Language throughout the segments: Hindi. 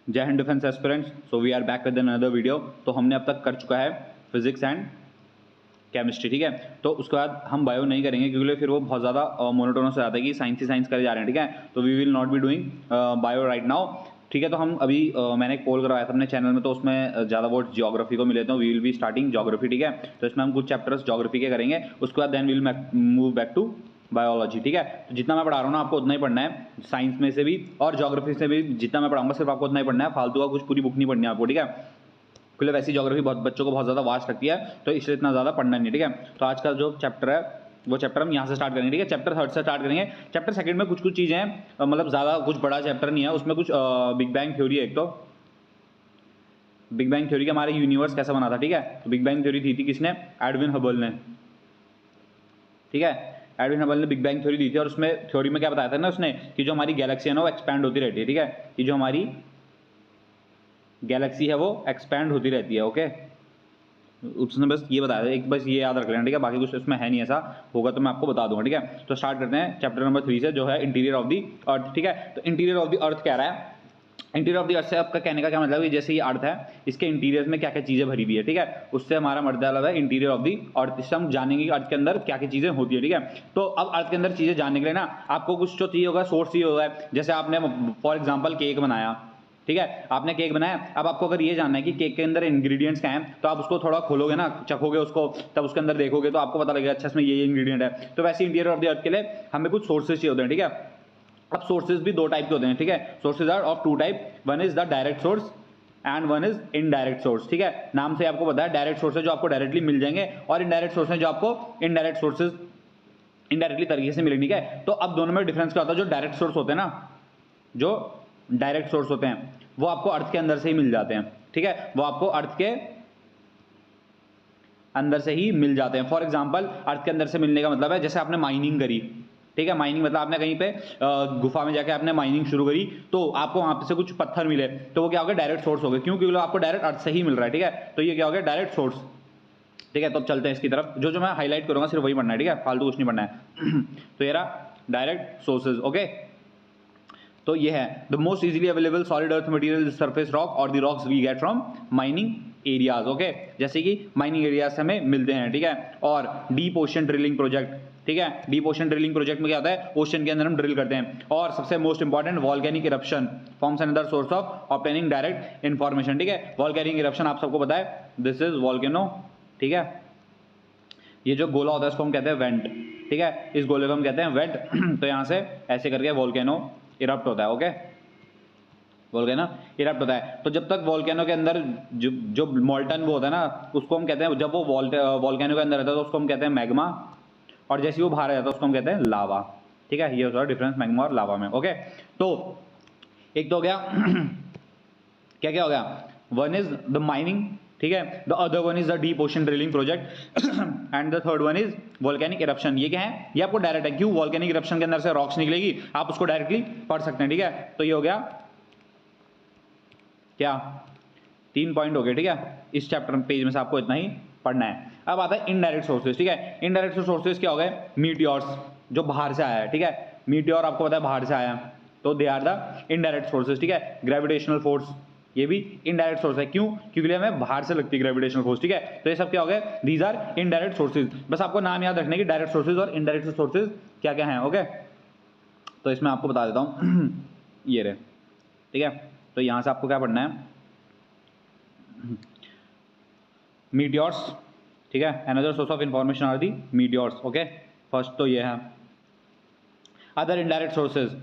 जय Hind defence aspirants. So we are back with another video. तो हमने अब तक कर चुका है फिजिक्स एंड केमिस्ट्री, ठीक है। तो उसके बाद हम बायो नहीं करेंगे क्योंकि फिर वो बहुत ज़्यादा मोनोटोनस हो जाता है कि साइंस ही साइंस करे जा रहे हैं, ठीक है। तो we will not be doing bio right now, ठीक है। तो हम अभी मैंने एक पोल करवाया था अपने चैनल में, तो उसमें ज़्यादा वोट ज्योग्राफी को मिले थे। We will be starting geography, ठीक है। तो इसमें हम कुछ चैप्टर्स ज्योग्राफी के करेंगे, उसके बाद then will move back to biology, ठीक है। तो जितना मैं पढ़ा रहा हूँ ना आपको उतना ही पढ़ना है, साइंस में से भी और ज्योग्राफी से भी जितना मैं पढ़ाऊंगा सिर्फ आपको उतना ही पढ़ना है, फालतू का कुछ पूरी बुक नहीं पढ़नी है आपको, ठीक है। क्योंकि वैसी ज्योग्राफी बहुत बच्चों को बहुत ज़्यादा वास्ट लगती है, तो इसलिए इतना ज़्यादा पढ़ना नहीं, ठीक है। तो आज का जो चैप्टर है वो चैप्टर हम यहाँ से स्टार्ट करेंगे, ठीक है। चैप्टर थर्ड से स्टार्ट करेंगे। चैप्टर सेकंड में कुछ कुछ चीज़ें हैं, मतलब ज़्यादा कुछ बड़ा चैप्टर नहीं है, उसमें कुछ बिग बैंग थ्योरी है। एक तो बिग बैंग थ्योरी का हमारे यूनिवर्स कैसा बना था, ठीक है। तो बिग बैंग थ्योरी दी थी किसने? एडविन हबल ने, ठीक है। एडविन हबल ने बिग बैंग थ्योरी दी थी, और उसमें थ्योरी में क्या बताया था ना उसने कि जो हमारी गैलेक्सी है ना वो एक्सपैंड होती रहती है, ठीक है। कि जो हमारी गैलेक्सी है वो एक्सपैंड होती रहती है, ओके। उसने बस ये बताया था, एक बस ये याद रख लेना, ठीक है। बाकी कुछ इसमें है नहीं, ऐसा होगा तो मैं आपको बता दूंगा, ठीक है। तो स्टार्ट करते हैं चैप्टर नंबर 3 से, जो है इंटीरियर ऑफ दी अर्थ, ठीक है। तो इंटीरियर ऑफ दी अर्थ कह रहा है, इंटीरियर ऑफ द अर्थ से आपका कहने का क्या मतलब है, जैसे ये अर्थ है इसके इंटीरियर में क्या क्या चीजें भरी हुई है, ठीक है। उससे हमारा मतलब है इंटीरियर ऑफ द अर्थ। इससे हम जानेंगे कि अर्थ के अंदर क्या क्या चीजें होती है, ठीक है। तो अब अर्थ के अंदर चीजें जानने के लिए ना आपको कुछ तो चाहिए होगा, सोर्स चाहिए होगा। जैसे आपने फॉर एग्जाम्पल केक बनाया, ठीक है। आपने केक बनाया, अब आपको अगर ये जानना है कि केक के अंदर इंग्रेडिएंट्स क्या हैं, तो आप उसको थोड़ा खोलोगे ना, चखोगे उसको, तब उसके अंदर देखोगे तो आपको पता लगेगा अच्छा इसमें ये इंग्रेडिएंट है। तो वैसे इंटीरियर ऑफ द अर्थ के लिए हमें कुछ सोर्सेज चाहिए होते हैं, ठीक है। अब सोर्सेज भी दो टाइप के होते हैं, ठीक है। Sources are of two type, one is the direct source and one is indirect source, ठीक है। नाम से आपको पता है डायरेक्ट सोर्स है जो आपको डायरेक्टली मिल जाएंगे, और इनडायरेक्ट सोर्स है जो आपको इनडायरेक्ट सोर्सेज इनडायरेक्टली तरीके से मिलेंगे, ठीक है। तो अब दोनों में डिफरेंस क्या होता है? जो डायरेक्ट सोर्स होते हैं ना, जो डायरेक्ट सोर्स होते हैं वो आपको अर्थ के अंदर से ही मिल जाते हैं, ठीक है। वो आपको अर्थ के अंदर से ही मिल जाते हैं। फॉर एग्जांपल अर्थ के अंदर से मिलने का मतलब है जैसे आपने माइनिंग करी, ठीक है। माइनिंग मतलब आपने कहीं पे गुफा में जाके आपने माइनिंग शुरू करी, तो आपको वहां से कुछ पत्थर मिले, तो वो क्या हो गया? डायरेक्ट सोर्स हो गए। क्यों? क्योंकि आपको डायरेक्ट अर्थ से ही मिल रहा है, ठीक है। तो ये क्या हो गया? डायरेक्ट सोर्स, ठीक है। तो अब चलते हैं इसकी तरफ। जो जो मैं हाईलाइट करूंगा सिर्फ वही पढ़ना है, ठीक है, फालतू कुछ नहीं पढ़ना है। तो ये रहा डायरेक्ट सोर्सेज, ओके। तो ये है the most easily available solid earth material surface rock और the rocks we get from mining areas, okay. जैसे कि माइनिंग एरियाज से हमें मिलते हैं, ठीक है। और डीप ओशन ड्रिलिंग प्रोजेक्ट, ठीक है। डीप ओशन ड्रिलिंग प्रोजेक्ट में क्या होता है? ओशन के अंदर हम ड्रिल करते हैं। और सबसे most important volcanic eruption forms another source of obtaining direct information, ठीक है। वॉल्केनिक इरप्शन आप सबको पता है, दिस इज वॉल्केनो, ठीक है। ये जो गोला होता है इसको हम कहते हैं वेंट, ठीक है। इस गोले को हम कहते हैं वेंट। तो यहां से ऐसे करके वॉल्केनो इरप्ट होता है, ओके। वोल्केनो इरप्ट होता है। तो जब तक वोल्केनो के अंदर जो मोल्टन वो होता है ना, उसको हम कहते हैं, जब वो वोल्केनो के अंदर रहता है तो उसको हम कहते हैं मैग्मा, और जैसे वो बाहर आ जाता है उसको हम कहते हैं लावा, ठीक है। ये होता है डिफरेंस मैग्मा और लावा में, ओके। तो एक तो हो गया क्या क्या हो गया? वन इज द माइनिंग, ठीक है। The other one is the deep ocean drilling project and the third one is volcanic eruption. ये क्या है? ये आपको डायरेक्ट है। क्यों? वोल्केनिक इरप्शन के अंदर से रॉक्स निकलेगी, आप उसको डायरेक्टली पढ़ सकते हैं, ठीक है। तो ये हो गया क्या? 3 पॉइंट हो गए, ठीक है। इस चैप्टर पेज में से आपको इतना ही पढ़ना है। अब आता है इनडायरेक्ट सोर्सेज, ठीक है। इनडायरेक्ट सोर्सेज क्या हो गए? मीटियोर्स, जो बाहर से आया है, ठीक है। मीटियोर आपको पता है बाहर से आया है, तो they are the indirect sources, ठीक है। ग्रेविटेशनल फोर्स, ये भी इनडायरेक्ट सोर्स है। क्यों? क्योंकि हमें बाहर से लगती है ग्रेविटेशनल फोर्स, ठीक है। तो ये सब क्या हो गए? These are indirect sources. बस आपको नाम याद रखने की डायरेक्ट सोर्सेज और इनडायरेक्ट सोर्सेज क्या क्या है, ओके। तो इसमें आपको बता देता हूं ये रहे, ठीक है। तो यहां से आपको क्या पढ़ना है? मीटियोर्स, ठीक है। Another source of information are the meteors, okay. First तो ये है। Other indirect sources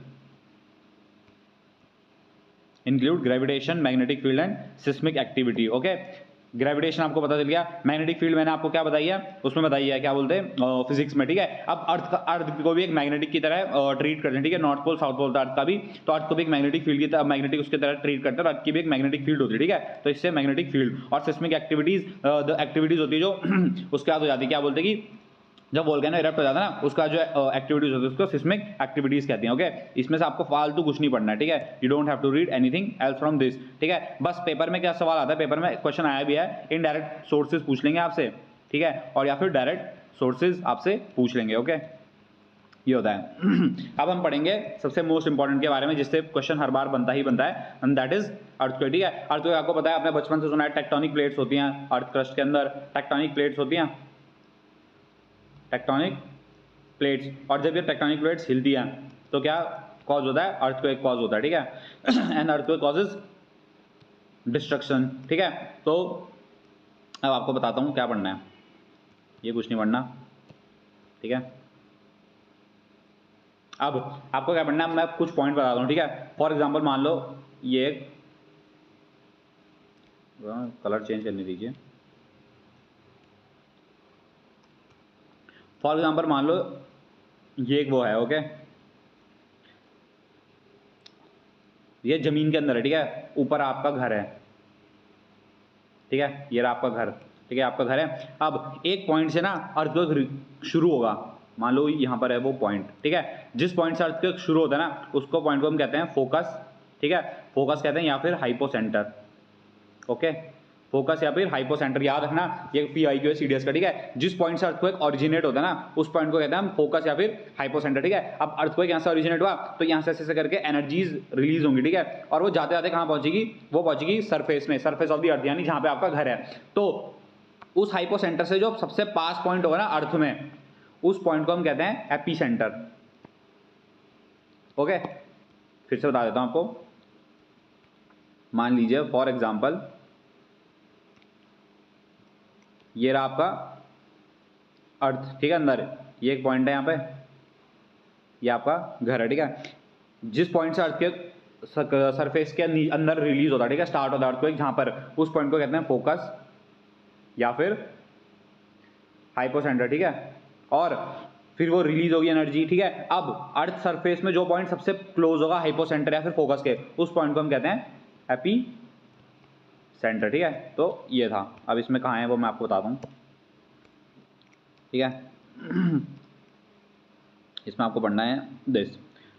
include gravitation, magnetic field and seismic activity, okay. Gravitation आपको पता चल गया। मैग्नेटिक फील्ड मैंने आपको क्या बताई है? उसमें बताई है क्या बोलते हैं फिजिक्स में, ठीक है। अब अर्थ को भी एक मैग्नेटिक की तरह ट्रीट करते हैं, ठीक है। नॉर्थ पोल साउथ पोल अर्थ का भी, तो अर्थ को भी एक मैग्नेटिक फील्ड की तरह, मैग्नेटिक उसकी तरह ट्रीट करते हैं, और अर्थ की भी एक मैग्नेटिक फील्ड होती है, ठीक है। तो इससे मैग्नेटिक फील्ड और सिस्मिक एक्टिविटीज, द एक्टिविटीज होती है जो उसके बाद हो जाती है, क्या बोलते हैं कि जब वोल्केनो इरप्ट हो जाता है ना, उसका जो एक्टिविटीज होती है उसको सिस्मिक एक्टिविटीज कहते हैं, ओके। इसमें से आपको फालतू कुछ नहीं पढ़ना है, ठीक है। You don't have to read anything else from this, ठीक है। बस पेपर में क्या सवाल आता है, पेपर में क्वेश्चन आया भी है, इनडायरेक्ट सोर्सेज पूछ लेंगे आपसे, ठीक है, और या फिर डायरेक्ट सोर्सेज आपसे पूछ लेंगे, ओके। ये होता है। अब हम पढ़ेंगे सबसे मोस्ट इंपॉर्टेंट के बारे में, जिससे क्वेश्चन हर बार बनता ही बनता है, एंड दैट इज अर्थक्वेक। ठीक है, अर्थक्वेक आपको पता है, आपने बचपन से सुना है, टेक्टोनिक प्लेट्स होती हैं अर्थ क्रस्ट के अंदर, टेक्टोनिक प्लेट्स होती हैं, टेक्टोनिक प्लेट्स, और जब ये टेक्टोनिक प्लेट्स हिलती हैं तो क्या कॉज होता है, अर्थक्वेक कॉज होता है। ठीक है, एंड अर्थक्वेक कॉजेज डिस्ट्रक्शन। ठीक है, तो अब आपको बताता हूँ क्या पढ़ना है, ये कुछ नहीं पढ़ना। ठीक है, अब आपको क्या पढ़ना है, मैं कुछ पॉइंट बताता हूँ। ठीक है, फॉर एग्जांपल मान लो ये एक, कलर चेंज करने दीजिए, फॉर एग्जांपल मान लो ये एक वो है, ओके, ये जमीन के अंदर है। ठीक है, ऊपर आपका घर है। ठीक है, ये रहा आपका घर। ठीक है, आपका घर है। अब एक पॉइंट से ना अर्थक्वेक शुरू होगा, मान लो यहाँ पर है वो पॉइंट। ठीक है, जिस पॉइंट से अर्थक्वेक शुरू होता है ना, उसको पॉइंट को हम कहते हैं फोकस। ठीक है, फोकस कहते हैं, या फिर हाइपोसेंटर। ओके, फोकस या फिर हाइपोसेंटर, याद रखना ये PIQ है CDS का। ठीक है, जिस पॉइंट से अर्थक्वेक ओरिजिनेट होता है ना, उस पॉइंट को कहते हैं हम फोकस या फिर हाइपोसेंटर। ठीक है, अब अर्थक्वेक यहाँ से ओरिजिनेट हुआ तो यहाँ से ऐसे करके एनर्जीज रिलीज होंगी। ठीक है, और वो जाते जाते कहाँ पहुंचेगी, वो पहुंचेगी सरफेस में, सरफेस ऑफ द अर्थ, यानी जहाँ पे आपका घर है। तो उस हाइपोसेंटर से जो सबसे पास पॉइंट होगा ना अर्थ में, उस पॉइंट को हम कहते हैं एपीसेंटर। ओके, फिर से बता देता हूं आपको, मान लीजिए फॉर एग्जांपल ये रहा आपका अर्थ। ठीक है, अंदर ये एक पॉइंट है, यहाँ पे ये आपका घर है। ठीक है, जिस पॉइंट से अर्थ के सरफेस के अंदर रिलीज होता है, ठीक है, स्टार्ट होता है अर्थक्वेक, जहां पर, उस पॉइंट को कहते हैं फोकस या फिर हाइपोसेंटर। ठीक है, और फिर वो रिलीज होगी एनर्जी। ठीक है, अब अर्थ सरफेस में जो पॉइंट सबसे क्लोज होगा हाइपोसेंटर या फिर फोकस के, उस पॉइंट को हम कहते हैं एपी सेंटर। ठीक है, तो ये था। अब इसमें कहाँ है वो मैं आपको बताता हूँ। ठीक है, इसमें आपको पढ़ना है दिस।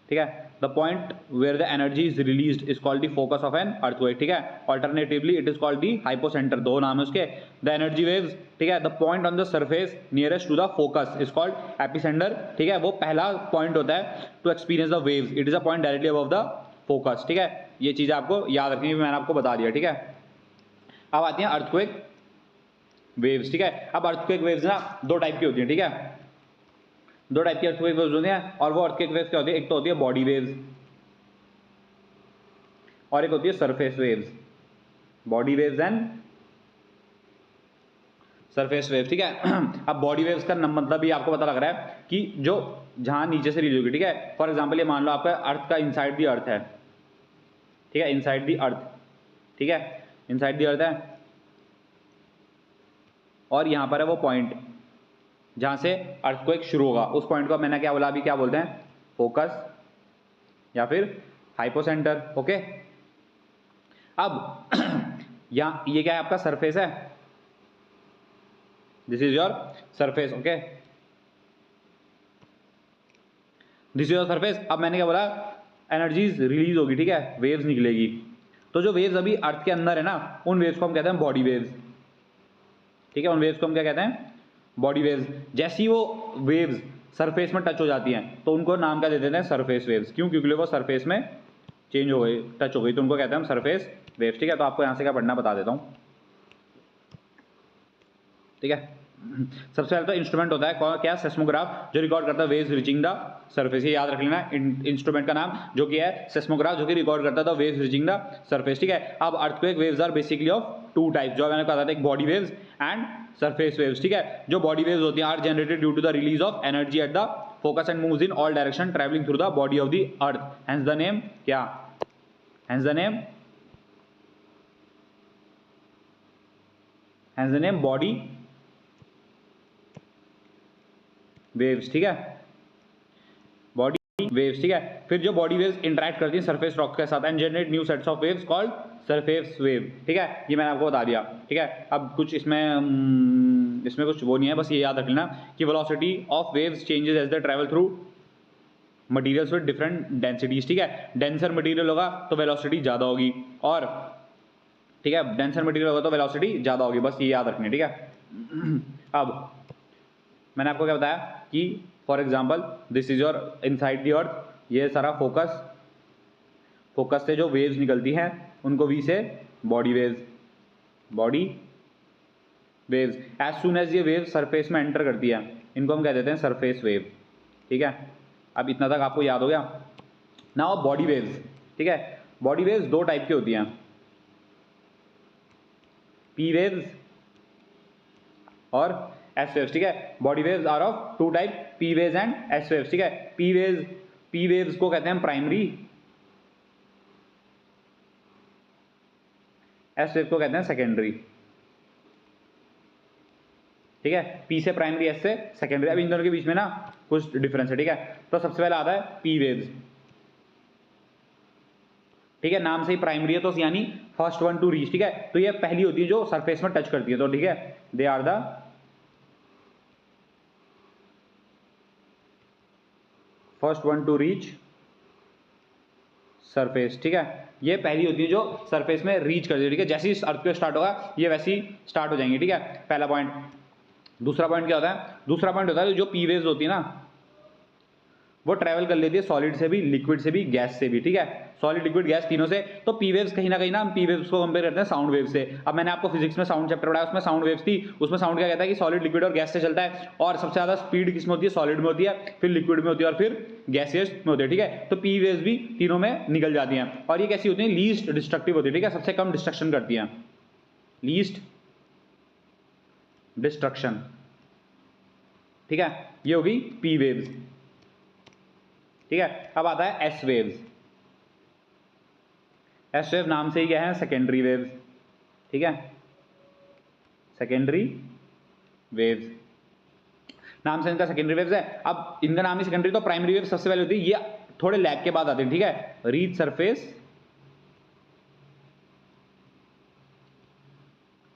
ठीक है, the point where the energy is released is called the focus of an earthquake. ठीक है, alternatively it is called the hypocenter, दो नाम है उसके। द एनर्जी वेव्स, ठीक है, the point on the surface nearest to the focus is called epicenter. ठीक है, वो पहला पॉइंट होता है to experience the waves, it is a point directly above the focus. ठीक है, ये चीजें आपको याद रखनी है, मैंने आपको बता दिया। ठीक है, अब आती हैं अर्थक्वेक वेव्स। ठीक है, अब अर्थक्वेक वेव्स ना दो टाइप की होती हैं। ठीक है, दो टाइप की अर्थक्वेक वेव्स होती हैं, और वो अर्थक्वेक वेव्स क्या होती है, एक तो होती है बॉडी वेव्स और एक होती है surface waves. Body waves and surface waves. ठीक है, अब बॉडी वेव्स का मतलब ही आपको पता लग रहा है कि जो जहां नीचे से रिलीज होगी। ठीक है, फॉर एग्जांपल ये मान लो आपका अर्थ का इनसाइड दी अर्थ है। ठीक है, इनसाइड दी अर्थ। ठीक है, इनसाइड दी अर्थ है, और यहां पर है वो पॉइंट जहां से अर्थक्वेक शुरू होगा, उस पॉइंट को मैंने क्या बोला अभी, क्या बोलते हैं, फोकस या फिर हाइपोसेंटर। ओके, अब यहां ये क्या है, आपका सरफेस है, this is your surface. Okay, this is your surface. अब मैंने क्या बोला, एनर्जीज रिलीज होगी। ठीक है, वेव्स निकलेगी। तो जो वेव्स अभी अर्थ के अंदर है ना, उन वेव्स को हम कहते हैं बॉडी वेव्स। ठीक है, उन वेव्स को हम क्या कहते हैं, बॉडी वेव्स। जैसी वो वेव्स सरफेस में टच हो जाती हैं तो उनको नाम क्या दे देते हैं, सरफेस वेव्स। क्यों, क्योंकि वो सरफेस में चेंज हो गई, टच हो गई, तो उनको कहते हैं हम सरफेस वेव्स। ठीक है, तो आपको यहां से क्या पढ़ना बता देता हूं। ठीक है, सबसे पहले तो इंस्ट्रूमेंट होता है क्या, सेस्मोग्राफ, जो रिकॉर्ड करता है वेव्स रीचिंग द सरफेस। ये याद रख लेना, इंस्ट्रूमेंट का नाम जो कि है सेस्मोग्राफ, जो कि रिकॉर्ड करता है वेव्स रीचिंग द सरफेस। ठीक है, अब earthquake waves are basically of two types, जो मैंने कहा था, एक body waves and surface waves. ठीक है, जो बॉडी वेव्स होती हैं are generated due to the release of energy at the focus and moves in all direction travelling through the body of the earth, hence the name क्या, hence the name, hence the name body waves. ठीक है, बॉडी वेव्स। ठीक है, फिर जो बॉडी वेव्स इंटरेक्ट करती हैं सरफेस रॉक के साथ and generate new sets of waves called surface wave. ठीक है, ये मैंने आपको बता दिया। ठीक है, अब कुछ इसमें कुछ वो नहीं है, बस ये याद रख लेना कि velocity of waves changes as they travel through materials with different densities. ठीक है, डेंसर मटेरियल होगा तो वेलोसिटी ज्यादा होगी, और ठीक है, डेंसर मटेरियल होगा तो वेलोसिटी ज्यादा होगी, बस ये याद रखनी है। ठीक है, अब मैंने आपको क्या बताया कि for example this is your inside the earth, ये सारा फोकस से जो वेव्स निकलती हैं उनको we say body waves, as soon as ये वेव सरफेस में एंटर करती है इनको हम कह देते हैं सरफेस वेव, ठीक है। अब इतना तक आपको याद हो गया। नाउ बॉडी वेव्स, ठीक है। बॉडी वेव्स दो टाइप की होती हैं, पी वेव्स और एस वेव्स, ठीक है। Body waves are of two type, P waves and S waves, ठीक है। पी वेव्स को कहते हैं प्राइमरी, एस वेव को कहते हैं सेकेंडरी, ठीक है। पी से प्राइमरी, एस से सेकेंडरी। अब इन दोनों के बीच में ना कुछ डिफरेंस है, ठीक है। तो सबसे पहले आता है पी वेव्स, ठीक है। नाम से ही प्राइमरी है तो यानी फर्स्ट वन टू रीच, ठीक है। तो ये पहली होती है जो सरफेस में टच करती है, तो ठीक है, they are the first one to reach surface, ठीक है। ये पहली होती है जो सरफेस में रीच करती है, ठीक है। जैसे ही अर्थक्वेक स्टार्ट होगा ये वैसे ही स्टार्ट हो जाएंगी, ठीक है। पहला पॉइंट। दूसरा पॉइंट क्या होता है? दूसरा पॉइंट होता है जो पी वेव्स होती है ना वो ट्रैवल कर लेती है सॉलिड से भी, लिक्विड से भी, गैस से भी, ठीक है। सॉलिड, लिक्विड, गैस तीनों से। तो पी वेव्स कहीं ना हम पी वेव्स को कंपेयर करते हैं साउंड वेव से। अब मैंने आपको फिजिक्स में साउंड चैप्टर पढ़ाया, उसमें साउंड वेव्स थी। उसमें साउंड क्या कहता है कि सॉलिड, लिक्विड और गैस से चलता है, और सबसे ज्यादा स्पीड किसमें होती है? सॉलिड में होती है, फिर लिक्विड में होती है और फिर गैसियस में होती है, ठीक है। तो पी वेव्स भी तीनों में निकल जाती हैं और ये कैसी होती है? लीस्ट डिस्ट्रक्टिव होती है, ठीक है। सबसे कम डिस्ट्रक्शन करती है, लीस्ट डिस्ट्रक्शन, ठीक है। ये होगी पी वेव्स, ठीक है। अब आता है एस वेव्स। एस वेव नाम से ही क्या है? सेकेंडरी वेव्स, ठीक है। सेकेंडरी वेव्स नाम से इनका सेकेंडरी वेव्स है। अब इनका नाम ही सेकेंडरी, तो प्राइमरी वेव सबसे पहले होती है, ये थोड़े लैग के बाद आते हैं, ठीक है। Reach surface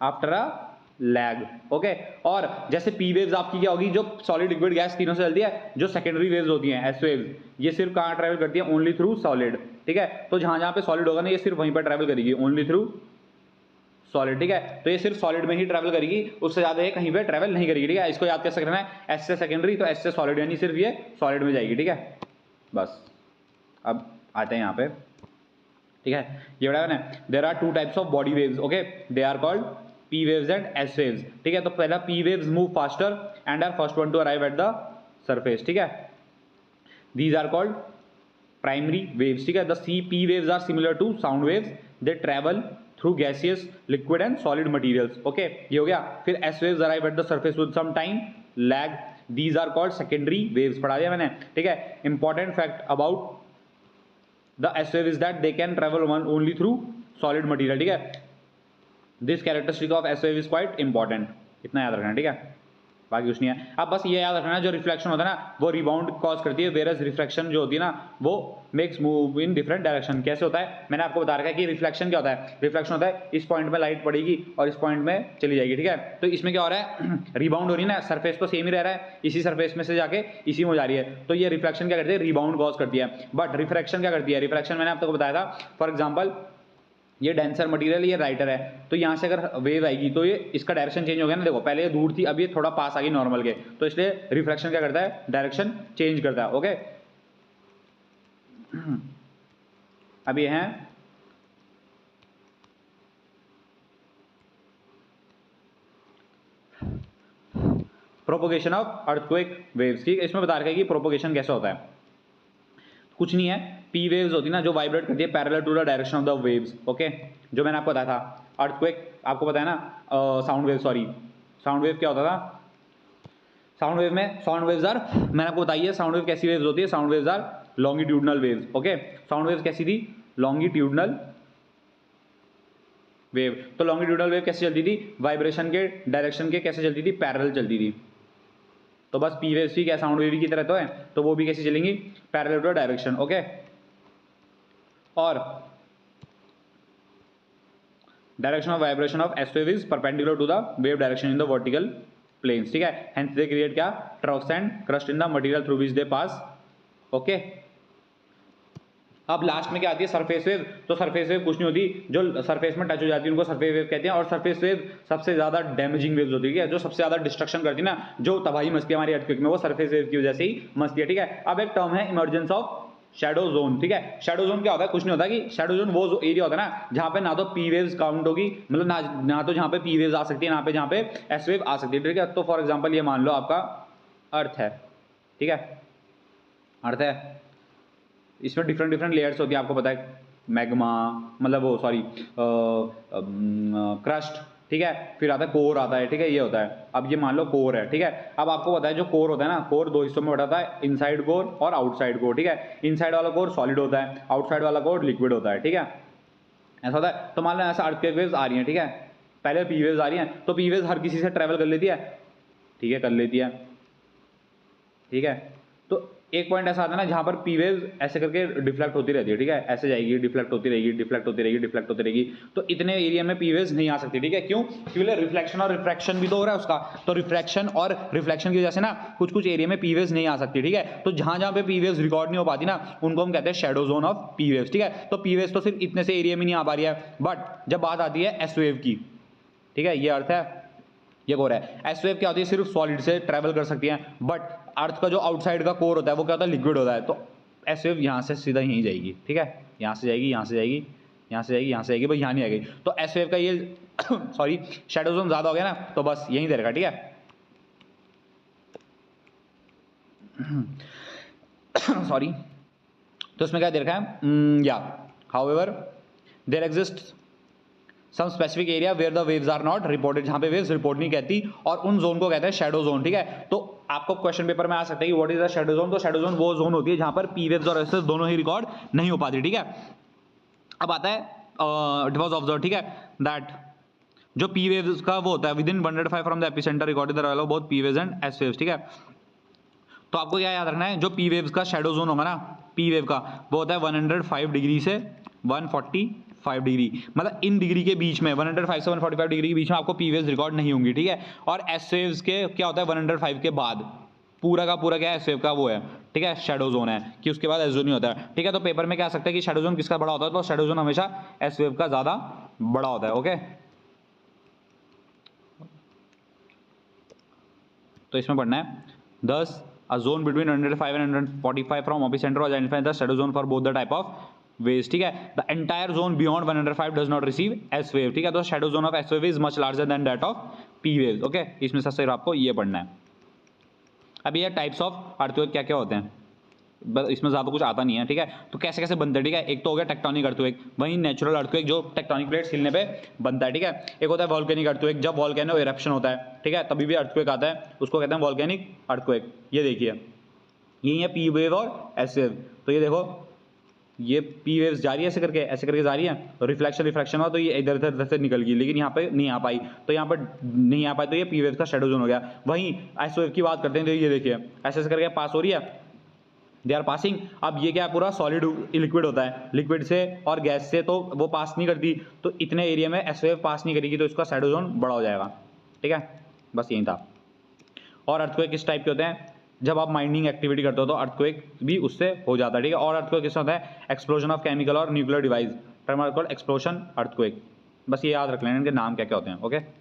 after a lag, okay. और जैसे पी वेव्स आपकी क्या होगी? जो सॉलिड, लिक्विड, गैस तीनों से चलती है। जो सेकेंडरी वेव्स होती हैं एस वेव्स, ये सिर्फ कहां ट्रैवल करती है? ओनली थ्रू सॉलिड, ठीक है। तो जहां जहां पे सॉलिड होगा ना ये सिर्फ वहीं पर ट्रैवल करेगी, ओनली थ्रू सॉलिड, ठीक है। तो ये सिर्फ सॉलिड में ही ट्रैवल करेगी, उससे ज्यादा ये कहीं पे ट्रैवल नहीं करेगी, ठीक है। इसको याद कैसे करना है? एस से सेकेंडरी, तो एस से सॉलिड, यानी सिर्फ ये सॉलिड में जाएगी, ठीक है। बस अब आते हैं यहाँ पे, ठीक है। ये बड़ा ना, there are two types of body waves, okay. They are called P waves and S waves, ठीक है। तो पहला P waves move faster and are first one to arrive at the surface, ठीक है। These are called primary waves, ठीक है। The P waves are similar to sound waves, they travel through gaseous, liquid and solid materials, okay। ये हो गया। फिर S waves arrive at the surface with some time lag, these are called secondary waves, पढ़ा दिया मैंने, ठीक है। Important fact about the S wave is that they can travel only through solid material, ठीक है। This characteristic of S wave is quite important, इतना याद रखना, ठीक है। बाकी कुछ नहीं है। अब बस ये याद रखना, जो रिफ्लेक्शन होता है ना वो रिबाउंड कॉज करती है, वेरस रिफ्लेक्शन जो होती है ना वो makes move in different direction. कैसे होता है? मैंने आपको बता रखा है कि रिफ्लेक्शन क्या होता है। रिफ्लेक्शन होता है इस पॉइंट में लाइट पड़ेगी और इस पॉइंट में चली जाएगी, ठीक है। तो इसमें क्या हो रहा है? रिबाउंड हो रही है ना, सरफेस तो सेम ही रह रहा है, इसी सरफेस में से जाके इसी में हो जा रही है। तो ये रिफ्लेक्शन क्या करती है? रिबाउंड कॉज करती है। बट रिफ्लेक्शन क्या करती है? रिफ्लेक्शन मैंने आपको बताया था, फॉर एग्जाम्पल ये डेंसर मटेरियल, ये राइटर है, तो यहाँ से अगर वेव आएगी तो ये इसका डायरेक्शन चेंज हो गया ना, देखो पहले ये दूर थी अब ये थोड़ा पास आ गई नॉर्मल के, तो इसलिए रिफ्लेक्शन क्या करता है? डायरेक्शन चेंज करता है, ओके। अब ये है प्रोपोगेशन ऑफ अर्थक्वेक वेव्स, ठीक है। इसमें बता रखा है कि प्रोपोगेशन कैसे होता है। कुछ नहीं है, पी वेव्स होती है ना जो वाइब्रेट करती है parallel to the direction of the waves, okay. जो मैंने आपको बताया था अर्थक्वेक, आपको पता है ना sound wave, sorry sound wave क्या होता था? साउंड वेव में, साउंड वेव्स आर, मैंने आपको बताई है साउंड वेव कैसी वेव्स होती है। Sound waves are longitudinal waves, okay. Sound waves कैसी थी? Longitudinal wave. तो लॉन्गिट्यूडनल वेव कैसे चलती थी? वाइब्रेशन के डायरेक्शन के कैसे चलती थी? पैरेलल चलती थी। तो बस पी वेव्स भी क्या साउंड वेव की तरह तो है, तो वो भी कैसी चलेंगी? Parallel to direction, okay. और direction of vibration of S wave is perpendicular to the wave direction in the vertical planes, ठीक है। हेंस दे क्रिएट क्या? Troughs and crust in the material through which they pass, okay. अब लास्ट में क्या आती है, सरफेस वेव। तो सरफेस वेव कुछ नहीं होती, जो सरफेस में टच हो जाती है उनको सरफेस वेव कहते हैं। और सरफेस वेव सबसे ज्यादा डैमेजिंग वेव्स होती है, जो सबसे ज्यादा डिस्ट्रक्शन करती है ना, जो तबाही मचती है हमारी अर्थक्वेक में, वो सरफेस वेव की वजह से ही मचती है, ठीक है। अब एक टर्म है इमरजेंस ऑफ शैडो जोन, ठीक है। शैडो जोन क्या होता है, कुछ नहीं होता कि शैडो जोन वो एरिया होता है ना जहां पे ना तो पी वेव्स काउंट होगी, मतलब ना तो जहां पे पी वेव्स आ सकती है, ना पे जहां पे एस वेव आ सकती है, ठीक है। तो फॉर एग्जांपल ये मान लो आपका अर्थ है, ठीक है, अर्थ है, इसमें डिफरेंट डिफरेंट लेयर्स होती है, आपको पता है, मैग्मा, मतलब वो सॉरी क्रस्ट, ठीक है, फिर आता है कोर आता है, ठीक है, ये होता है। अब ये मान लो कोर है, ठीक है। अब आपको पता है जो कोर होता है ना, कोर दो हिस्सों में बटा होता है, इनसाइड कोर और आउटसाइड कोर, ठीक है। इनसाइड वाला कोर सॉलिड होता है, आउटसाइड वाला कोर लिक्विड होता है, ठीक है, ऐसा होता है। तो मान लो ऐसा अर्थक्वेक वेव्स आ रही हैं, ठीक है, पहले पी वेव्स आ रही हैं, तो पी वेव्स हर किसी से ट्रेवल कर लेती है, ठीक है, कर लेती है, ठीक है। तो एक पॉइंट ऐसा आता है ना जहां पर पी वेव्स ऐसे करके डिफ्लेक्ट होती रहती है, ठीक है, ऐसे जाएगी, डिफ्लेक्ट होती रहेगी, डिफ्लेक्ट होती रहेगी, डिफ्लेक्ट होती रहेगी। तो इतने एरिया में पी वेव्स नहीं आ सकती, ठीक है, क्यों, क्योंकि रिफ्लेक्शन और रिफ्रैक्शन भी तो हो रहा है उसका। तो रिफ्रैक्शन और रिफ्लेक्शन की वजह से ना कुछ कुछ एरिया में पी वेव्स नहीं आ सकती, ठीक है। तो जहां जहां पे पी वेव्स रिकॉर्ड नहीं हो पाती ना, उनको हम कहते हैं shadow zone of P waves, ठीक है। तो पी वेव्स तो सिर्फ इतने से एरिया में नहीं आ पा रही है, बट जब बात आती है एस वेव की, ठीक है, ये अर्थ है, ये कोर है। एस वेव क्या होती है, सिर्फ सॉलिड से ट्रेवल कर सकती है, बट अर्थ का जो आउटसाइड का कोर होता है वो क्या होता है, लिक्विड होता है। तो एस वेव यहाँ से सीधा यहीं जाएगी, ठीक है, यहाँ से जाएगी, यहाँ से जाएगी, यहाँ से जाएगी, यहाँ से जाएगी, भाई यहाँ नहीं आएगी। तो एस वेव का ये सॉरी शैडो जोन ज्यादा हो गया ना, तो बस यहीं दे रखा, ठीक है। सॉरी, तो इसमें क्या दे रखा है, या however there exist some specific area where the waves are not reported, जहां पे वेव्स रिपोर्ट नहीं कहती, और उन जोन को कहते हैं शैडो जोन, ठीक है। तो आपको क्वेश्चन पेपर में आ सकता है कि what is the shadow zone. तो शैडो जोन वो जोन होती है जहां पर पी वेव्स और एस वेव्स दोनों ही रिकॉर्ड नहीं हो पाती, ठीक है। अब आता है इट वाज ऑब्जर्व, ठीक है, दैट जो पी वेव्स का वो होता है with in 105 from the epicentre recorded the royal of both P waves and S waves, ठीक है। तो आपको क्या याद रखना है, जो पी वेव्स का शैडो जोन होगा ना, पी वेव का वो होता है 105 डिग्री से 145 डिग्री, मतलब इन डिग्री के बीच में 105 से 145 डिग्री के बीच में आपको पी वेव्स रिकॉर्ड नहीं होंगी, ठीक है। और एस वेव्स के क्या होता है 105 के बाद पूरा का पूरा क्या है, एस वेव का वो है, ठीक है, शैडो जोन है, कि उसके बाद एस जोन नहीं होता है, ठीक है। तो पेपर में क्या आ सकता है कि शैडो जोन किसका बड़ा होता है, तो शैडो जोन हमेशा एस वेव का ज्यादा बड़ा होता है, ओके। तो इसमें पढ़ना है 10 a zone between 105 and 145 from epicenter was identified the shadow zone for both the type of waves, ठीक है। the entire zone beyond 105 does not receive S wave, ठीक है। तो shadow zone of S wave is much larger than that of P waves, okay. इसमें से सिर्फ आपको ये पढ़ना है। अब ये टाइप्स ऑफ अर्थक्वेक क्या क्या होते हैं, इसमें ज़्यादा कुछ आता नहीं है, ठीक है। तो कैसे कैसे बनते हैं, ठीक है। एक तो हो गया टेक्टोनिक अर्थक्वेक, वही नेचुरल अर्थक्वेक जो टेक्टोनिक प्लेट्स हिलने पे बनता है, ठीक है। एक होता है वोल्केनिक अर्थक्वेक, जब वोल्केनो इरप्शन होता है, ठीक है, तभी भी अर्थक्वेक आता है, उसको कहते हैं वोल्केनिक अर्थक्वेक। ये देखिए यही है पी वेव और एस वेव। तो ये देखो ये पी वेव्स जा रही है ऐसे करके जा रही है, तो रिफ्लेक्शन रिफ्रैक्शन हुआ तो ये इधर इधर से निकल गई, लेकिन यहाँ पे नहीं आ पाई, तो यहाँ पर नहीं आ पाई, तो ये पी वेव्स का शैडो जोन हो गया। वहीं एस वेव की बात करते हैं, तो ये देखिए ऐसे करके पास हो रही है, दे आर पासिंग। अब ये क्या पूरा सॉलिड लिक्विड होता है, लिक्विड से और गैस से तो वो पास नहीं करती, तो इतने एरिया में एस वेव पास नहीं करेगी, तो इसका शैडो जोन बड़ा हो जाएगा, ठीक है। बस यही था। और अर्थक्वेक किस टाइप के होते हैं, जब आप माइनिंग एक्टिविटी करते हो तो अर्थक्वेक भी उससे हो जाता है, ठीक है। और अर्थक्वेक किस होता है, एक्सप्लोजन ऑफ केमिकल और nuclear device, term are called explosion earthquake. बस ये याद रख लेना इनके नाम क्या क्या होते हैं, ओके।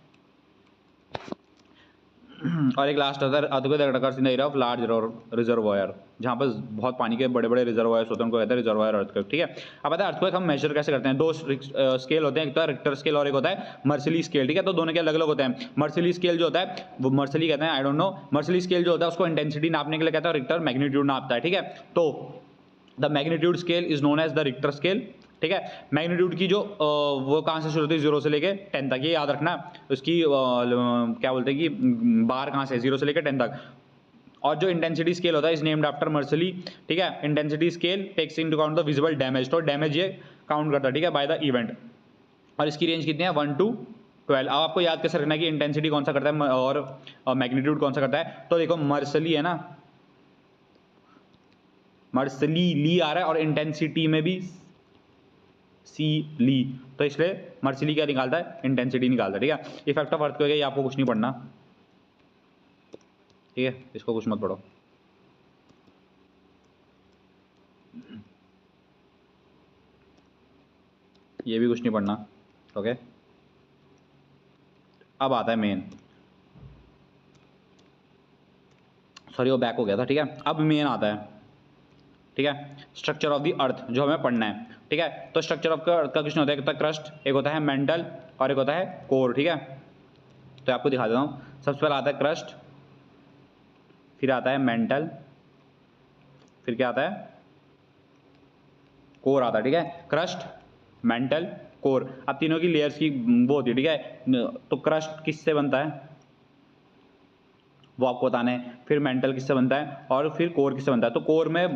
और एक लास्ट आता है earthquake that occurs in the area of large reservoir, जहाँ पर बहुत पानी के बड़े बड़े रिजर्वायर्स होते हैं, उनको कहते हैं रिजर्वायर अर्थक्वेक, ठीक है। अब आता है अर्थक्वेक हम मेजर कैसे करते हैं, दो स्केल होते हैं, एक तो है रिक्टर स्केल और एक होता है मर्सिली स्केल, ठीक है। तो दोनों के अलग अलग होते हैं। मर्सिली स्केल जो होता है वो मर्सिली कहते हैं, आई डोंट नो, मर्सिली स्केल जो होता है उसको इंटेंसिटी नापने के लिए कहता है, रिक्टर मैग्नीट्यूड नापता है, ठीक है। तो the magnitude scale is known as the Richter scale, ठीक है। मैग्नीट्यूड की जो वो कहाँ से शुरू होती है, 0 से लेके 10 तक, ये याद रखना। उसकी क्या बोलते हैं कि बार कहाँ से 0 से लेके 10 तक। और जो इंटेंसिटी स्केल होता है इज नेम्ड आफ्टर मर्सिली, ठीक है। Intensity scale takes into account the visible damage, तो डैमेज ये काउंट करता है, ठीक है, बाय द इवेंट। और इसकी रेंज कितनी है 1 to 12। अब आपको याद कैसे रखना है कि इंटेंसिटी कौन सा करता है और मैग्नीट्यूड कौन सा करता है। तो देखो मर्सिली है ना, मर्सिली ली आ रहा है और इंटेंसिटी में भी सी ली, तो इसलिए मर्सिली क्या निकालता है, इंटेंसिटी निकालता है, ठीक है। इफेक्ट ऑफ अर्थक्वेक ये आपको कुछ नहीं पढ़ना, ठीक है, इसको कुछ मत पढ़ो। ये भी कुछ नहीं पढ़ना। ओके, अब आता है मेन, सॉरी वो बैक हो गया था, ठीक है। अब मेन आता है, ठीक है, स्ट्रक्चर ऑफ द अर्थ जो हमें पढ़ना है, ठीक है। तो स्ट्रक्चर ऑफ अर्थ का कुछ नहीं होता है, एक होता है क्रस्ट, एक होता है मेंटल और एक होता है कोर, ठीक है। तो आपको दिखा देता हूँ, सबसे पहले आता है क्रस्ट, फिर आता है मेंटल, फिर क्या आता है, कोर आता है, ठीक है। क्रस्ट, मेंटल, कोर, अब तीनों की लेयर्स की वो होती है, ठीक है। तो क्रस्ट किससे बनता है वो आपको बताना है, फिर मेंटल किससे बनता है और फिर कोर किससे बनता है। तो कोर में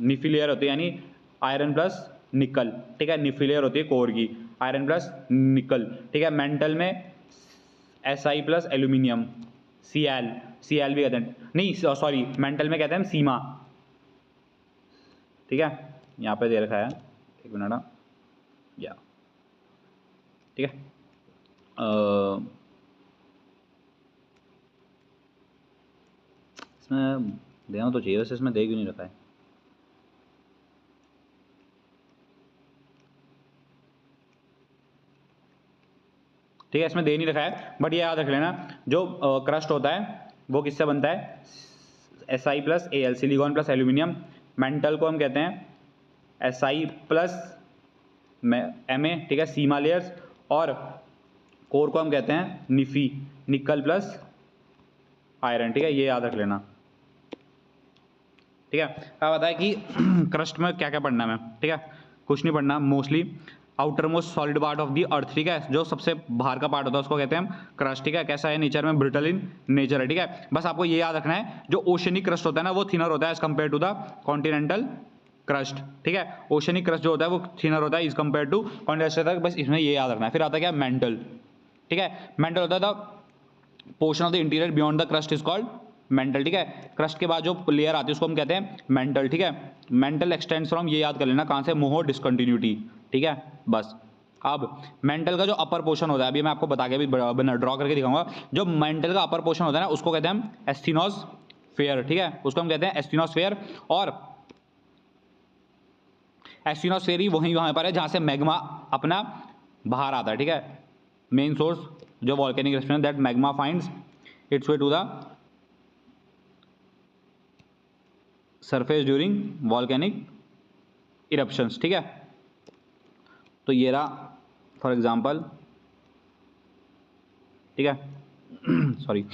निफी लेयर होती है, यानी आयरन प्लस निकल, ठीक है। निफी लेयर होती है कोर की, आयरन प्लस निकल, ठीक है। मेंटल में SI प्लस एल्यूमिनियम, Cl भी कहते हैं, नहीं सॉरी, मेंटल में कहते हैं सीमा, ठीक है। यहाँ पे दे रखा है, एक मिनट, या ठीक है, इसमें देना तो चाहिए वैसे, इसमें दे क्यों नहीं रखा है, ठीक है, इसमें दे नहीं रखा है, बट ये याद रख लेना, जो क्रस्ट होता है वो किससे बनता है, SI plus Al, silicon plus aluminium. Mental को हम कहते हैं SI प्लस Ma, ठीक है, सीमा लेयर्स। और कोर को हम कहते हैं निफी, निकल प्लस आयरन, ठीक है, ये याद रख लेना, ठीक है। अब बताया कि क्रस्ट में क्या क्या पढ़ना है हमें, ठीक है, कुछ नहीं पढ़ना, mostly outermost solid part of the earth, ठीक है, जो सबसे बाहर का पार्ट होता है उसको कहते हैं हम क्रस्ट, ठीक है। कैसा है नेचर में, ब्रिटल इन नेचर है, ठीक है। बस आपको ये याद रखना है, जो ओशनिक क्रस्ट होता है ना वो थिनर होता है as compare to the continental crust, ठीक है। ओशनिक क्रस्ट जो होता है वो थिनर होता है इज कम्पेयर टू कॉन्टिनेंटल, बस इसमें ये याद रखना है। फिर आता है क्या, मेंटल, ठीक है। मेंटल होता है the portion of the interior beyond the crust is called mental, ठीक है। क्रस्ट के बाद जो लेयर आती है उसको हम कहते हैं मेंटल, ठीक है। मेंटल एक्सटेंड्स फ्रॉम, ये याद कर लेना कहां से, मोहो डिसकंटिन्यूटी, ठीक है, बस। अब मेंटल का जो अपर पोर्शन होता है, अभी मैं आपको बता के अभी ड्रॉ करके दिखाऊंगा, जो मेंटल का अपर पोर्शन होता है ना उसको कहते हैं हम एस्थिनोस्फेयर, ठीक है, उसको हम कहते हैं एस्थिनोस्फेयर। और एस्थिनोस्फेयर ही वहां पर है जहां से मैग्मा अपना बाहर आता है, ठीक है। मेन सोर्स जो volcanic explosion that magma finds its way to the surface during volcanic eruptions, ठीक है। तो ये रहा फॉर एग्जांपल, ठीक है, sorry,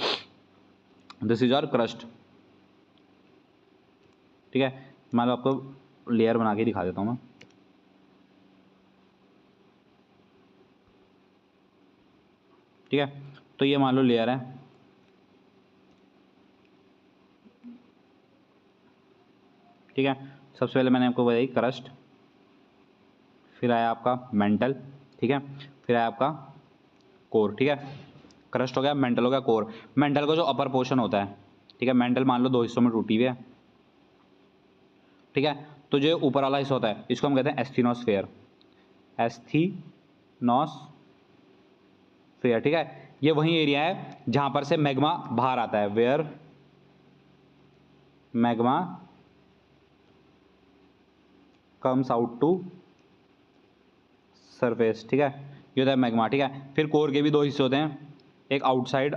this is our crust, ठीक है। मान लो आपको लेयर बना के दिखा देता हूं मैं, ठीक है। तो ये मान लो लेयर है, ठीक है। सबसे पहले मैंने आपको बताई क्रस्ट, फिर आया आपका मेंटल, ठीक है, फिर आया आपका कोर, ठीक है। क्रस्ट हो गया, मेंटल हो गया, कोर। मेंटल का जो अपर पोर्शन होता है, ठीक है, मेंटल मान लो दो हिस्सों में टूटी हुई है, ठीक है। तो जो ऊपर वाला हिस्सा होता है इसको हम कहते हैं एस्थिनोस्फेयर, एस्थिनोस्फेयर, ठीक है। ये वही एरिया है जहां पर से मैग्मा बाहर आता है, where magma comes out to surface, ठीक है, ये होता है मैग्मा, ठीक है। फिर कोर के भी दो हिस्से होते हैं, एक आउटसाइड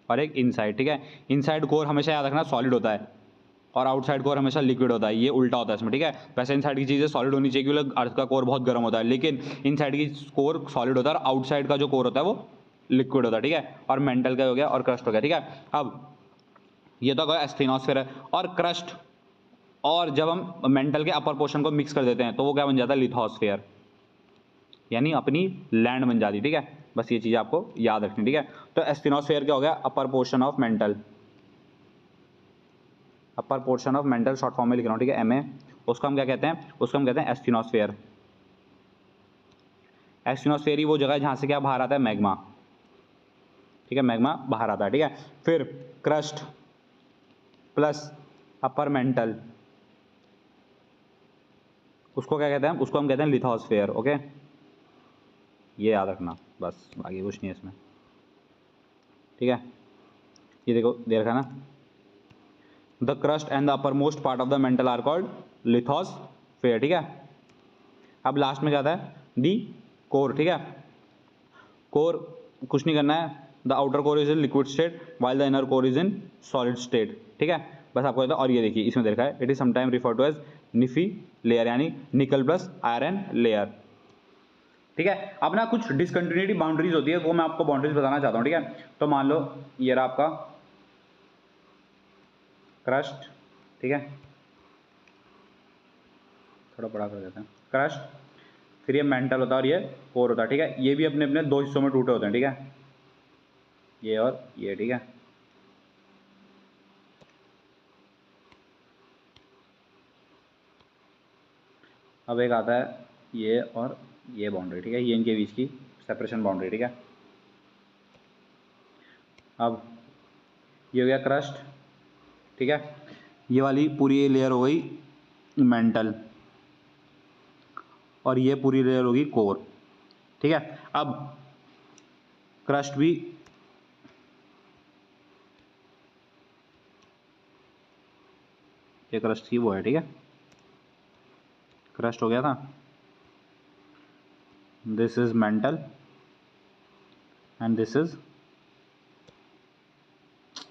और एक इनसाइड, ठीक है। इनसाइड कोर हमेशा याद रखना सॉलिड होता है और आउटसाइड कोर हमेशा लिक्विड होता है, ये उल्टा होता है इसमें, ठीक है। वैसे इनसाइड की चीज़ें सॉलिड होनी चाहिए क्योंकि अर्थ का कोर बहुत गर्म होता है, लेकिन इनसाइड की कोर सॉलिड होता है और आउटसाइड का जो कोर होता है वो लिक्विड होता है, ठीक है। और मेंटल का हो गया और क्रस्ट हो गया, ठीक है। अब ये तो एस्थिनोस्फेयर है और क्रस्ट, और जब हम मेंटल के अपर पोर्शन को मिक्स कर देते हैं तो वो क्या बन जाता है, लिथोस्फेयर, यानी अपनी लैंड बन जाती, ठीक है। बस ये चीज़ आपको याद रखनी, ठीक है। तो एस्थिनोस्फेयर क्या हो गया, upper portion of mental, upper portion of mental, short form में लिख रहा हूँ, ठीक है, MA। उसको हम क्या कहते हैं, उसको हम कहते हैं एस्थिनोस्फेयर। एस्थिनोस्फेयर ही वो जगह है जहाँ से क्या बाहर आता है, मैग्मा, ठीक है, मैग्मा बाहर आता है, ठीक है। फिर क्रस्ट प्लस अपर मेंटल, उसको क्या कहते हैं, उसको हम कहते हैं लिथोस्फेयर, ओके, ये याद रखना, बस आगे कुछ नहीं है इसमें, ठीक है। ये देखो दे रखा ना, the crust and the upper most part of the mantle are called lithosphere, ठीक है। अब लास्ट में क्या आता है, दी कोर, ठीक है। कोर कुछ नहीं करना है, the outer core is in liquid state while the inner core is in solid state, ठीक है, बस आपको और ये देखिए इसमें देखा है, it is sometime refer to as nife layer, यानी निकल प्लस आयरन लेयर, ठीक है। अब ना कुछ डिसकंटिन्यूटी बाउंड्रीज होती है, वो मैं आपको बाउंड्रीज बताना चाहता हूँ, ठीक है। तो मान लो ये रहा आपका क्रस्ट, ठीक है, थोड़ा बड़ा कर देते हैं, क्रस्ट, फिर ये मेंटल होता है और ये कोर होता है, ठीक है। ये भी अपने अपने दो हिस्सों में टूटे होते हैं, ठीक है, ये और ये, ठीक है। अब एक आता है ये और ये बाउंड्री, ठीक है, ये इनके बीच की सेपरेशन बाउंड्री, ठीक है। अब ये हो गया क्रस्ट, ठीक है, ये वाली पूरी ये लेयर हो गई मेंटल और ये पूरी लेयर होगी कोर, ठीक है। अब क्रस्ट भी ये क्रस्ट की वो है, ठीक है, क्रस्ट हो गया था, this is mental and this is,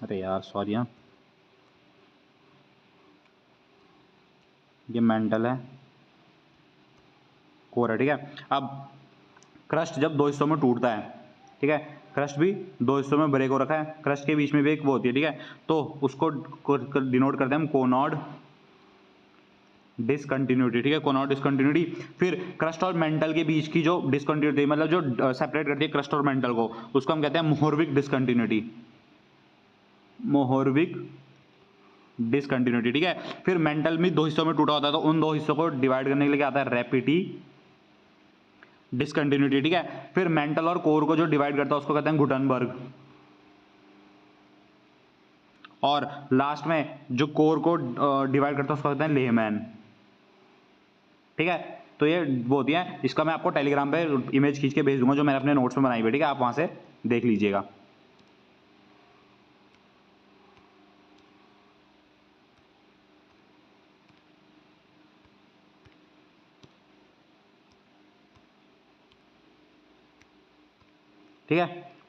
अरे यार सॉरी, हाँ ये मेंटल है, कोर है, ठीक है। अब क्रस्ट जब दो हिस्सों में टूटता है, ठीक है, क्रस्ट भी दो हिस्सों में ब्रेक हो रखा है, क्रस्ट के बीच में भी एक वो होती है, ठीक है, तो उसको डिनोट करते हैं हम कोनॉड डिसकंटिन्यूटी, ठीक है, कोनॉड डिसकंटिन्यूटी। फिर क्रस्ट और मेंटल के बीच की जो डिसकंटिन्यूटी, मतलब जो सेपरेट करती है क्रस्ट और मेंटल को, उसको हम कहते हैं मोहरविक डिसकंटिन्यूटी, मोहरविक डिसकंटिन्यूटी, ठीक है। फिर मेंटल में दो हिस्सों में टूटा होता है, तो उन दो हिस्सों को डिवाइड करने के लिए क्या आता है, रैपिटी डिसकंटिन्यूटी, ठीक है। फिर मेंटल और कोर को जो डिवाइड करता है उसको कहते हैं गुटनबर्ग, और लास्ट में जो कोर को डिवाइड करता है उसको कहते हैं लेहमैन, ठीक है। तो ये वो होती है, इसका मैं आपको टेलीग्राम पे इमेज खींच के भेज दूंगा जो मैंने अपने नोट्स में बनाई हुई, ठीक है, आप वहां से देख लीजिएगा। ठीक है,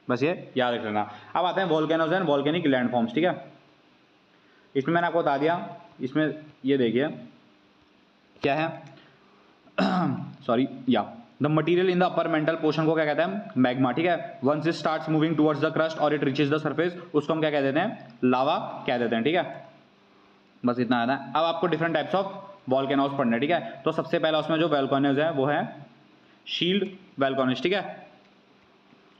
बस ये याद रख लेना। अब आते हैं वोल्केनोज एंड वोल्केनिक लैंडफॉर्म्स, ठीक है। इसमें मैंने आपको बता दिया, इसमें ये देखिए क्या है, सॉरी, या the material in the upper mantle portion को क्या कहते हैं, मैग्मा, ठीक है। Once it starts moving towards the crust और इट रीचेस द सरफेस, उसको हम क्या कह देते हैं, लावा कह देते हैं, ठीक है। बस इतना आता है। अब आपको डिफरेंट टाइप्स ऑफ वोल्केनोज पढ़ने, ठीक है। तो सबसे पहला उसमें जो वोल्केनोज है वो है शील्ड वोल्केनोज, ठीक है।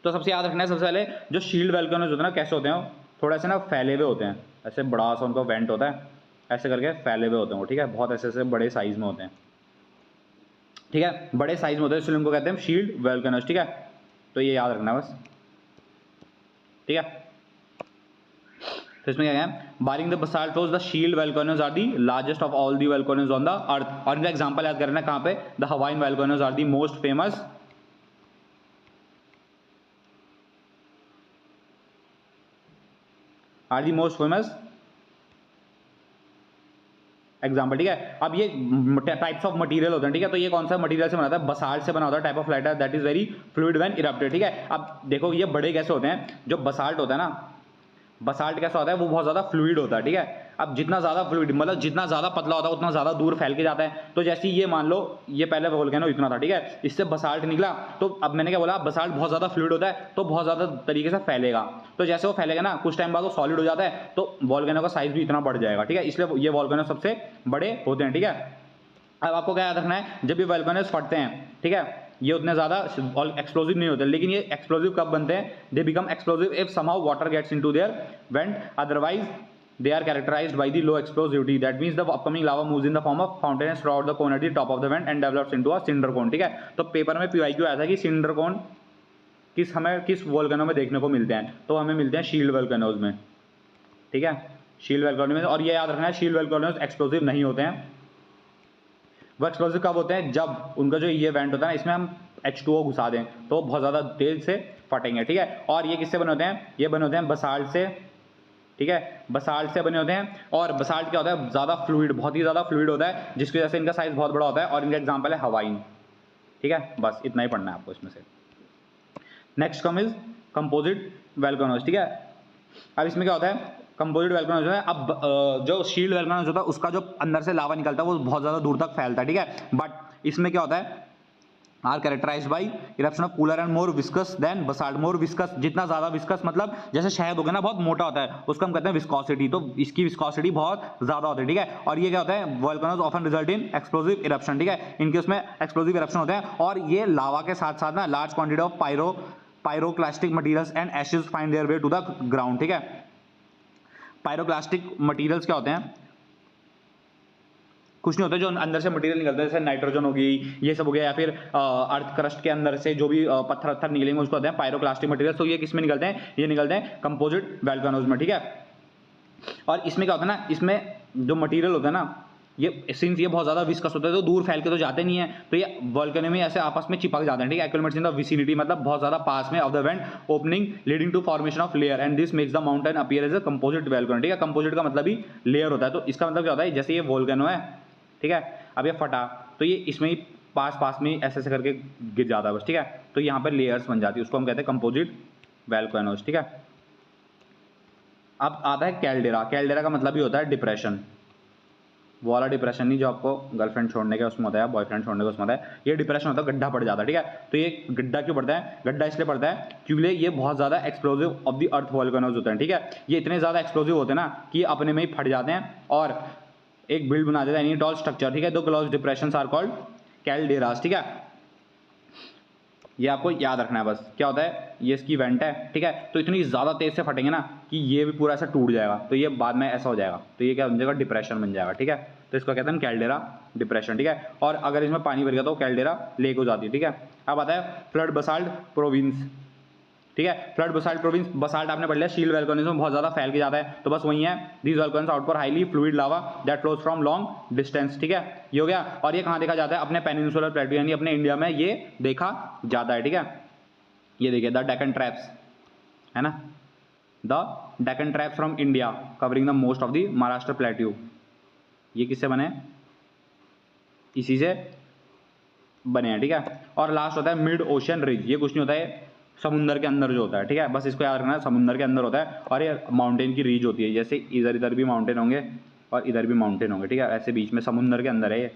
तो सबसे याद रखना है, सबसे पहले जो शील्ड वोल्केनोज होते हैं ना, कैसे होते हैं, थोड़ा सा ना फैले हुए होते हैं, ऐसे बड़ा सा उनका वेंट होता है, ऐसे करके फैले हुए होते हैं वो, ठीक है, बहुत ऐसे ऐसे बड़े साइज में होते हैं, ठीक है, बड़े साइज में होते हैं, इसलिए उनको कहते हैं शील्ड वोल्केनोज, ठीक है। तो ये याद रखना बस, ठीक है। तो इसमें क्या है, barring the basalt flows the shield volcanoes are the largest of all the volcanoes on the earth, और इनका एग्जांपल याद करना कहां पे, the Hawaiian volcanoes are the most famous, are the most famous example, ठीक है। अब ये टाइप्स ऑफ मटेरियल होते हैं, ठीक है। तो ये कौन सा मटेरियल से बना होता है, बसाल्ट से बना होता है, type of lighter that is very fluid when erupted, ठीक है। अब देखो ये बड़े कैसे होते हैं, जो बसाल्ट होता है ना, बसाल्ट कैसा होता है, वो बहुत ज्यादा फ्लूइड होता है, ठीक है। अब जितना ज्यादा फ्लूइड मतलब जितना ज्यादा पतला होता है उतना ज्यादा दूर फैल के जाता है। तो जैसे ये मान लो ये पहले वोल्केनो इतना था, ठीक है, इससे बसाल्ट निकला, तो अब मैंने क्या बोला, बसाल्ट बहुत ज्यादा फ्लूइड होता है तो बहुत ज्यादा तरीके से फैलेगा, तो जैसे वो फैलेगा ना कुछ टाइम बाद वो सॉलिड हो जाता है, तो वोल्केनो का साइज भी इतना बढ़ जाएगा, ठीक है, इसलिए ये वोल्केनो सबसे बड़े होते हैं, ठीक है। अब आपको क्या याद रखना है, जब ये वोल्केनोज फटते हैं, ठीक है, ये उतने ज्यादा एक्सप्लोसिव नहीं होते, लेकिन ये एक्सप्लोसिव कब बनते हैं, they become explosive if somehow water gets into their vent, otherwise they are characterized by the low explosivity, that means the upcoming lava moves in the form of fountains throughout the cone at the top of the vent and develops into a cinder cone, ठीक है। तो पेपर में PYQ आया था कि सिंडर कोन किस वोल्केनो में देखने को मिलते हैं, तो हमें मिलते हैं शील्ड वोल्केनोज में, ठीक है, शील्ड वोल्केनो में। और ये याद रखना है, शील्ड वोल्केनोज एक्सप्लोसिव नहीं होते हैं, वो एक्सप्लोसिव कब होते हैं, जब उनका जो ये वेंट होता है ना, इसमें हम H2O घुसा दें तो बहुत ज़्यादा तेज से फटेंगे, ठीक है। और ये किससे बने होते हैं, ये बने होते हैं बसाल्ट से, ठीक है, बसाल्ट से बने होते हैं। और बसाल्ट क्या होता है, ज़्यादा फ्लूइड, बहुत ही ज़्यादा फ्लूइड होता है, जिसकी वजह से इनका साइज बहुत बड़ा होता है, और इनका एग्जाम्पल है हवाईन, ठीक है, बस इतना ही पढ़ना है आपको इसमें से। Next come is composite volcanoes, ठीक है। अब इसमें क्या होता है, कंपोजिट वोल्केनोज जो है, अब जो शील्ड वोल्केनोज होता है उसका जो अंदर से लावा निकलता है वो बहुत ज्यादा दूर तक फैलता है, ठीक है। बट इसमें क्या होता है, are characterized by eruption of cooler and more viscous than basalt. More viscous, जितना ज्यादा विस्कस मतलब जैसे शहद हो गया ना बहुत मोटा होता है, उसको हम कहते हैं विस्कोसिटी, तो इसकी विस्कोसिटी बहुत ज्यादा होती है, ठीक है। और ये क्या होता है, volcanoes often result in explosive eruption, ठीक है, इनके उसमें एक्सप्लोसिव इरप्शन होते हैं, और ये लावा के साथ साथ ना large quantity of pyroclastic materials and ashes find their way to the ground, ठीक है। पायरोक्लास्टिक मटेरियल्स क्या होते हैं, कुछ नहीं होता, जो अंदर से मटेरियल निकलता है, जैसे नाइट्रोजन होगी, ये सब हो गया, या फिर अर्थ क्रस्ट के अंदर से जो भी पत्थर वत्थर निकलेंगे उसको कहते हैं पायरोक्लास्टिक मटेरियल। तो ये किस में निकलते हैं, ये निकलते हैं कंपोजिट वोल्केनोज में, ठीक है। और इसमें क्या होता है ना, इसमें जो मटेरियल होता है ना, ये सिंस ये बहुत ज्यादा विस्कस होता है तो दूर फैल के तो जाते नहीं है, तो ये वोल्केनो में ऐसे आपस में चिपक जाते हैं, ठीक है। एक्यूमुलेट्स इन द विसिनिटी, मतलब बहुत ज्यादा पास में of the vent opening leading to formation of layer, and this makes the mountain appear as a composite volcano, ठीक है। कंपोजिट का मतलब ही लेयर होता है, तो इसका मतलब क्या होता है, जैसे ये वोल्केनो है, ठीक है, अब ये फटा तो ये इसमें ही पास में ऐसे ऐसे करके गिर जाता है बस, ठीक है। तो यहाँ पर लेयर्स बन जाती है, उसको हम कहते हैं कंपोजिट वोल्केनोज, ठीक है। अब आता है कैल्डेरा। कैल्डेरा का मतलब ही होता है डिप्रेशन, वो वाला डिप्रेशन नहीं जो आपको गर्लफ्रेंड छोड़ने के उसमें होता है, बॉयफ्रेंड छोड़ने के उसमें होता है, ये डिप्रेशन होता है, गड्ढा पड़ जाता है, ठीक है। तो ये गड्ढा क्यों पड़ता है, गड्ढा इसलिए पड़ता है क्योंकि ये बहुत ज्यादा explosive of the earth volcanoes होते हैं, ठीक है। ये इतने ज्यादा एक्सप्लोसिव होते हैं ना कि अपने में ही फट जाते हैं और एक बिल्ड बना देता है, एनी टॉल स्ट्रक्चर, ठीक है। दो क्लोज डिप्रेशंस आर कॉल्ड कैल्डेरास, ठीक है। ये आपको याद रखना है बस, क्या होता है, ये इसकी वेंट है, ठीक है। तो इतनी ज्यादा तेज से फटेंगे ना कि ये भी पूरा ऐसा टूट जाएगा, तो ये बाद में ऐसा हो जाएगा, तो ये क्या बन जाएगा, डिप्रेशन बन जाएगा, ठीक है। तो इसको कहते हैं कैल्डेरा डिप्रेशन, ठीक है। और अगर इसमें पानी भर गया तो कैल्डेरा लेक हो जाती है, ठीक है। अब आता है फ्लड बसाल्ट प्रोविंस, ठीक है। फ्लड बसाल्ट प्रोविंस, बसाल्ट आपने पढ़ लिया, शील्ड वोल्केनिज्म में बहुत ज्यादा फैल के जाता है, तो बस वही है, these volcanoes output highly fluid lava that flows from long distance, ठीक है। ये हो गया। और ये कहां देखा जाता है, अपने पेनिनसुलर प्लेटू यानी अपने इंडिया में ये देखा जाता है, ठीक है। ये देखिए द डेक्कन ट्रैप्स है ना, the Deccan traps from India covering the most of the Maharashtra plateau, ये किससे बने, इसी से बने हैं, ठीक है। और लास्ट होता है मिड ओशन रिज, ये कुछ नहीं होता है, समुंदर के अंदर जो होता है, ठीक है। बस इसको याद रखना है, समुंदर के अंदर होता है, और ये माउंटेन की रीज होती है, जैसे इधर भी माउंटेन होंगे और इधर भी माउंटेन होंगे, ठीक है। ऐसे बीच में समुंदर के अंदर है ये,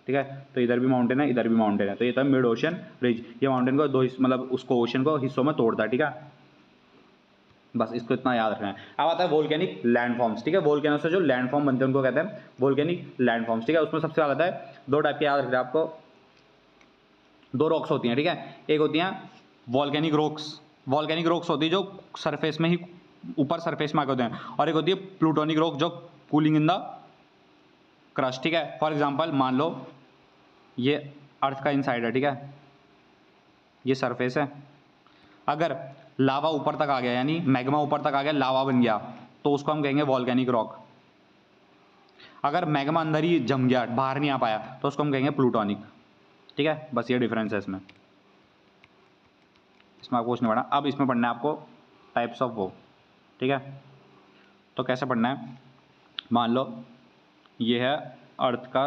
ठीक है। तो इधर भी माउंटेन है, इधर भी माउंटेन है, तो ये था मिड ओशन रिज। ये माउंटेन को दो मतलब उसको ओशन को हिस्सों में तोड़ता है, ठीक है। बस इसको इतना याद रखना है। अब आता है वोल्केनिक लैंडफॉर्म्स, ठीक है। वोल्केनो से जो लैंडफॉर्म बनते हैं उनको कहते हैं वोल्केनिक लैंडफॉर्म्स, ठीक है। उसमें सबसे ज्यादा है दो टाइप के, याद रखना है आपको, दो रॉक्स होती हैं, ठीक है। एक होती हैं वॉल्केनिक रॉक्स, वॉल्केनिक रॉक्स होती है जो सरफेस में ही ऊपर सरफेस में आके होते हैं, और एक होती है प्लूटोनिक रॉक जो कूलिंग इन द क्रस्ट, ठीक है। फॉर एग्जांपल मान लो ये अर्थ का इनसाइड है, ठीक है, ये सरफेस है, अगर लावा ऊपर तक आ गया यानी मैग्मा ऊपर तक आ गया, लावा बन गया, तो उसको हम कहेंगे वॉल्केनिक रॉक। अगर मैग्मा अंदर ही जम गया, बाहर नहीं आ पाया, तो उसको हम कहेंगे प्लूटोनिक, ठीक है। बस ये डिफरेंस है इसमें आपको कुछ नहीं पढ़ना। अब इसमें पढ़ना है आपको टाइप्स ऑफ वो, ठीक है। तो कैसे पढ़ना है, मान लो ये है अर्थ का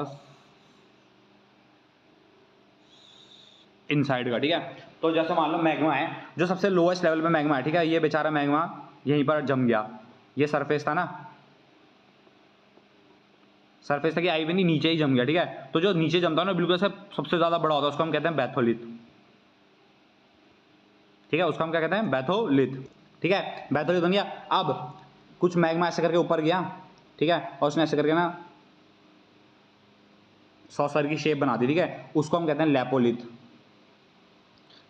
इनसाइड का, ठीक है। तो जैसे मान लो मैग्मा है, जो सबसे लोएस्ट लेवल पे मैग्मा है, ठीक है। ये बेचारा मैग्मा यहीं पर जम गया, ये सरफेस था ना, सरफेस था कि आई भी नहीं, नीचे ही जम गया, ठीक है। तो जो नीचे जमता है ना बिल्कुल से सबसे ज्यादा बड़ा होता है, उसको हम कहते हैं बैथोलिथ, ठीक है। उसको हम क्या कहते हैं, बैथोलिथ, ठीक है। बैथोलिथ बन गया। अब कुछ मैग्मा ऐसे करके ऊपर गया, ठीक है, और उसने ऐसे करके ना सॉसर की शेप बना दी, ठीक है, उसको हम कहते हैं लैपोलिथ।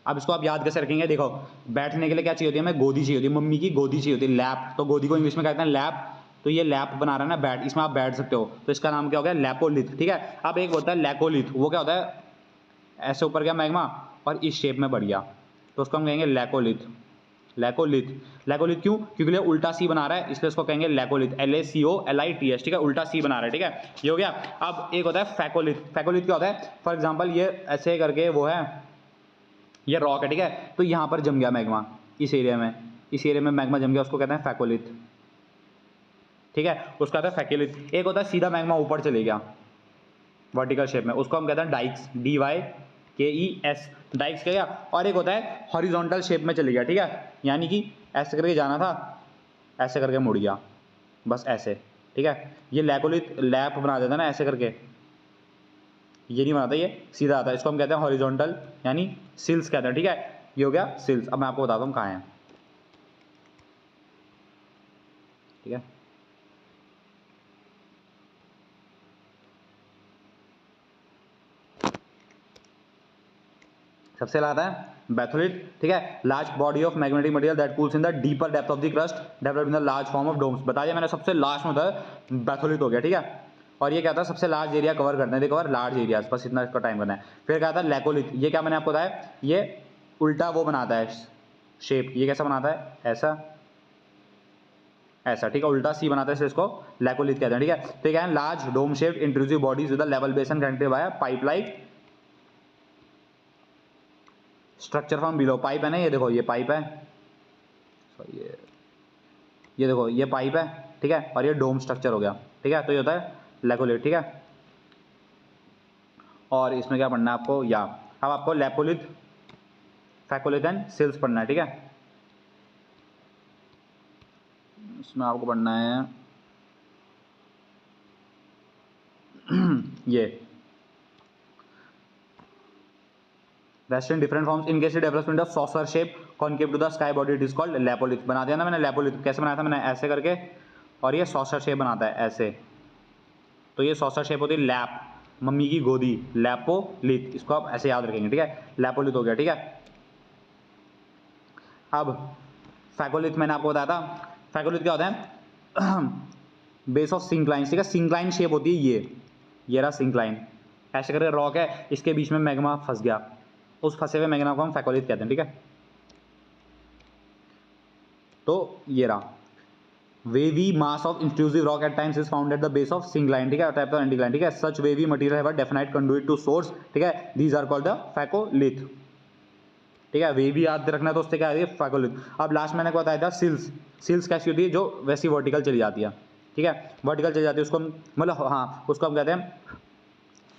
अब इसको आप याद कैसे रखेंगे, देखो बैठने के लिए क्या चाहिए होती है, हमें गोदी चाहिए होती है, मम्मी की गोदी चाहिए होती है, लैप। तो गोदी को इंग्लिश में कहते हैं लैप, तो ये लैप बना रहा है ना बैठ, इसमें आप बैठ सकते हो, तो इसका नाम क्या हो गया, लैपोलिथ, ठीक है। अब एक होता है लैकोलिथ, वो क्या होता है, ऐसे ऊपर गया मैग्मा और इस शेप में बढ़ गया, तो उसको हम कहेंगे लैकोलिथ। लैकोलिथ, लैकोलिथ क्यों, क्योंकि ये उल्टा सी बना रहा है, इसलिए इसको कहेंगे लैकोलिथ, LACOLITH, ठीक है, उल्टा सी बना रहा है, ठीक है। ये हो गया। अब एक होता है फैकोलिथ। फैकोलिथ क्या होता है, फॉर एग्जाम्पल ये ऐसे करके वो है, ये रॉक है, ठीक है, तो यहाँ पर जम गया मैग्मा, इस एरिया में मैग्मा जम गया, उसको कहते हैं फैकोलिथ, ठीक है, उसका कहते हैं फैकोलिथ। एक होता है सीधा मैग्मा ऊपर चले गया वर्टिकल शेप में, उसको हम कहते हैं डाइक्स, KES, डाइक्स क्या गया। और एक होता है हॉरिजॉन्टल शेप में चली गया, ठीक है, यानी कि ऐसे करके जाना था, ऐसे करके मुड़ गया, बस ऐसे, ठीक है। ये लैकोलिथ लैप बना देता ना ऐसे करके, ये नहीं बनाता, ये सीधा आता है, इसको हम कहते हैं हॉरिजॉन्टल, यानी सिल्स कहते हैं, ठीक है। ये हो गया सिल्स। अब मैं आपको बताता हूँ कहाँ है, ठीक है। सबसे लाता है बैथोलिट, ठीक है, large body of magnetic material that cools in the deeper depth of the crust developed in the large form of domes. बता दिया मैंने, सबसे लास्ट में होता है बैथोलिट हो गया, ठीक है। और ये क्या था, सबसे लार्ज एरिया कवर करते हैं, देखो लार्ज एरियाज, बस इतना इसका टाइम करना है। फिर क्या था लैकोलिथ, ये क्या मैंने आपको बताया, ये उल्टा वो बनाता है शेप, ये कैसा बनाता है, ऐसा ऐसा, ठीक है, उल्टा सी बनाता है, इसलिए इसको लैकोलिथ कहते हैं, ठीक है। तो क्या है, large dome shape intrusive bodies with level basin connected by pipe like structure from below. Pipe है ना, ये देखो ये पाइप है, ये देखो ये पाइप है, ठीक है, और ये डोम स्ट्रक्चर हो गया, ठीक है। तो ये होता है लैकोलिथ, ठीक है। और इसमें क्या पढ़ना है आपको, या अब आपको लैपोलिथ, फैकोलिथ एंड सिल्स पढ़ना है, ठीक है। इसमें आपको पढ़ना है ये rest in different forms in case development of saucer shape concave to the sky body it is called lapolith. बना दिया ना मैंने लैपोलिथ, कैसे बनाया था मैंने, ऐसे करके, और ये सॉसर शेप बनाता है ऐसे, तो ये सॉसर शेप होती है लैप, मम्मी की गोदी, लैपोलिथ, इसको आप ऐसे याद रखेंगे, ठीक है, लैपोलिथ हो गया, ठीक है। अब फैकोलिथ मैंने आपको बताया था, फैकोलिथ क्या होता है, बेस ऑफ सिंक्लाइन, ठीक है, सिंक्लाइन शेप होती है ये रहा सिंक्लाइन, ऐसे करके रॉक है, इसके बीच में मैग्मा फंस गया, उस फंसे हुए मैग्मा को हम फैकोलिथ कहते हैं, ठीक है। तो ये रहा wavy mass of intrusive rock at times is found at the base of syncline, ठीक है, टाइप ऑफ एंटीक्लाइन, ठीक है। such wavy material have a definite conduit to source, ठीक है, these are called the phacolith, ठीक है। wavy याद रखना है तो उससे क्या है phacolith। अब लास्ट मैंने को बताया था सिल्स, सिल्स कैसी होती है, जो वैसी वर्टिकल चली जाती है, ठीक है, वर्टिकल चली जाती है, उसको मतलब हाँ उसको हम कहते हैं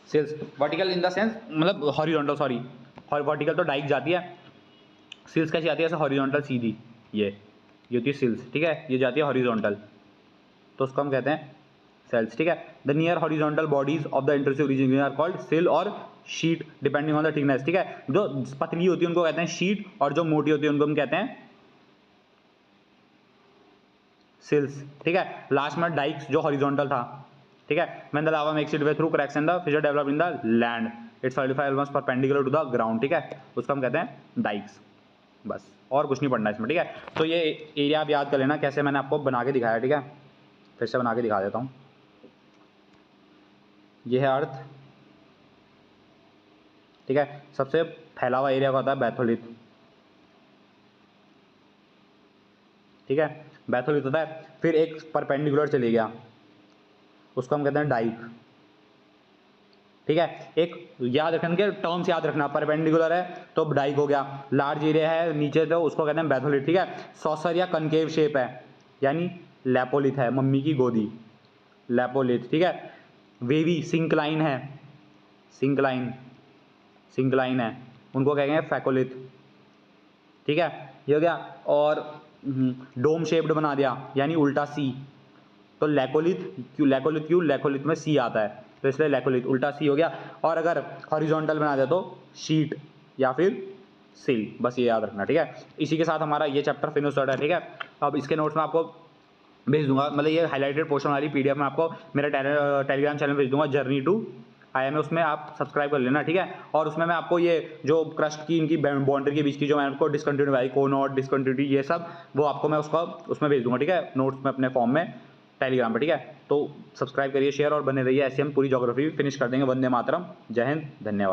सिल्स। वर्टिकल इन द सेंस मतलब हॉरिजॉन्टल, सॉरी वर्टिकल तो डाइक जाती है, सिल्स कैसी आती है, ऐसे हॉरिजॉन्टल सीधी, ये होती है सिल्स, ठीक है, ये जाती है हॉरिजॉन्टल, तो उसको हम कहते हैं सेल्स, ठीक है। The near horizontal bodies of the intrusive region are called sill और sheet depending on the thickness, ठीक है। जो पतली होती है उनको कहते हैं शीट, और जो मोटी होती है उनको हम कहते हैं सिल्स, ठीक है। लास्ट में डाइक्स जो हॉरिजॉन्टल था, ठीक है, when the lava makes it way through cracks in the fissure developed in the land its solidify almost perpendicular to the ground, ठीक है, उसको हम कहते हैं डाइक्स, बस और कुछ नहीं पढ़ना इसमें, ठीक है। तो ये एरिया आप याद कर लेना, कैसे मैंने आपको बना के दिखाया, ठीक है, फिर से बना के दिखा देता हूँ। ये है अर्थ, ठीक है, सबसे फैला हुआ एरिया का होता है बैथोलिथ, ठीक है, बैथोलिथ होता है। फिर एक परपेंडिकुलर चली गया, उसको हम कहते हैं डाइक, ठीक है। एक याद रखने के टर्म्स याद रखना, परपेंडिकुलर है तो डाइक हो गया, लार्ज एरिया है नीचे तो उसको कहते हैं बैथोलिथ, ठीक है। सॉसर या कनकेव शेप है यानी लैपोलिथ है, मम्मी की गोदी, लैपोलिथ, ठीक है। वेवी सिंक्लाइन है, सिंक्लाइन है, उनको कहेंगे फैकोलिथ, ठीक है, ये हो गया। और डोम शेप्ड बना दिया यानी उल्टा सी, तो लैकोलिथ में सी आता है, तो इसलिए लैकोलिथ उल्टा सी हो गया। और अगर हॉरिजॉन्टल बना दे तो शीट या फिर सिल, बस ये याद रखना, ठीक है। इसी के साथ हमारा ये चैप्टर फिनिश होता है, ठीक है। अब इसके नोट्स में आपको भेज दूंगा, मतलब ये हाईलाइटेड पोर्शन वाली पीडीएफ में आपको मेरे टेलीग्राम चैनल भेज दूंगा, जर्नी टू IIM, उसमें आप सब्सक्राइब कर लेना, ठीक है। और उसमें मैं आपको ये जो क्रस्ट की इनकी बाउंड्री के बीच की जो मैंने आपको डिसकंटिन्यूटी आई, कोनॉट डिसकंटिन्यूटी, ये सब वो आपको मैं उसका उसमें भेज दूंगा, ठीक है, नोट्स में अपने फॉर्म में टेलीग्राम पर, ठीक है। तो सब्सक्राइब करिए, शेयर और बने रहिए, ऐसे हम पूरी ज्योग्राफी फिनिश कर देंगे। वंदे मातरम, जय हिंद, धन्यवाद।